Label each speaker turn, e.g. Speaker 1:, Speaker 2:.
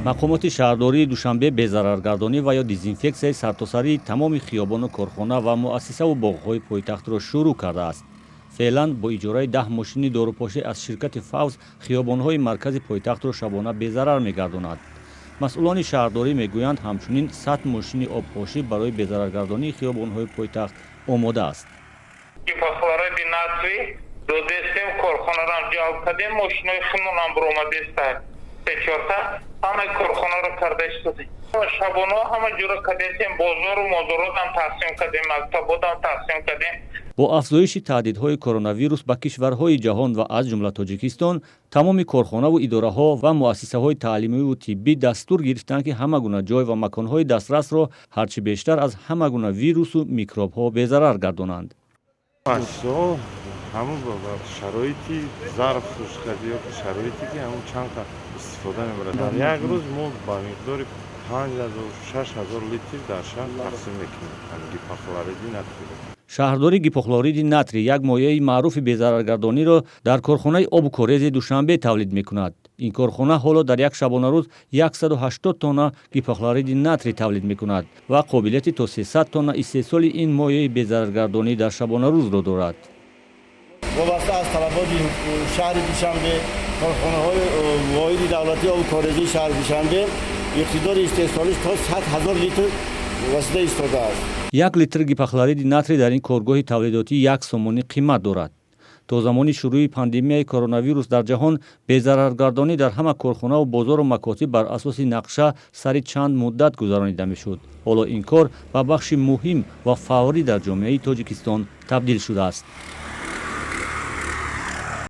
Speaker 1: мақомоти шаҳрдории Душанбе безараргардонӣ ва ё дезинфексияи сартосарии тамоми хиёбону корхона ва муассисаву боғҳои пойтахтро шурӯъ кардааст. феълан бо иҷораи 10 мошини дорупошӣ аз ширкати Фавз хиёбонҳои маркази пойтахтро шабона безарар мегардонад. масъулони шаҳрдорӣ мегӯянд ҳамчунин 100 мошини обпошӣ барои безараргардонии хиёбонҳои пойтахт омода аст.
Speaker 2: Гипохлороди натрий додестем, корхонаро ҷалб кардем, мошинои хунонам буромадеста. Печорта ҳамаи корхонаро карда истодем. Шабона ҳама ҷура кардем, бозору мозоротам тақсим кардем, мактаботам тақсим кардем.
Speaker 1: бо афзоиши таҳдидҳои коронавирус ба кишварҳои ҷаҳон ва аз ҷумла тоҷикистон тамоми корхонаву идораҳо ва муассисаҳои таълимиву тиббӣ дастур гирифтанд ки ҳама гуна ҷой ва маконҳои дастрасро ҳарчи бештар аз ҳама гуна вирусу микробҳо безарар гардонанд.
Speaker 3: ҳамон шароити зарф хушкади ё шароите ки ҳамон чанка истифода мебарад. Дар як рӯз мо ба миқдори 5000-6000 литр дар шаҳр тақсим мекунем гипохлориди натрий.
Speaker 1: шаҳрдори гипохлориди натрий як моеъи маъруфи безараргардониро дар корхонаи обу корези Душанбе тавлид мекунад. ин корхона ҳоло дар як шабонарӯз 180 тонна гипохлориди натрий тавлид мекунад ва қобилияти то 300 тонна истеҳсоли ин моеъи безараргардонӣ дар шабонарӯзро дорад.
Speaker 4: вобаста аз талаботи шаҳри Душанбе, корхонаҳои воҳиди давлатии обу корезии шаҳри Душанбе иқтидори истеҳсолиш то 100 000 литр восита истодааст.
Speaker 1: 1 литр гипохлориди натрий дар ин коргоҳи тавлидотӣ 1 сомонӣ қимат дорад. то замони шурӯи пандемияи коронавирус дар ҷаҳон безараргардонӣ дар ҳама корхонаву бозору макотиб бар асоси нақша сари чанд муддат гузаронида мешуд. ҳоло ин кор ба бахши муҳим ва фаврӣ дар ҷомеаи Тоҷикистон табдил шудааст.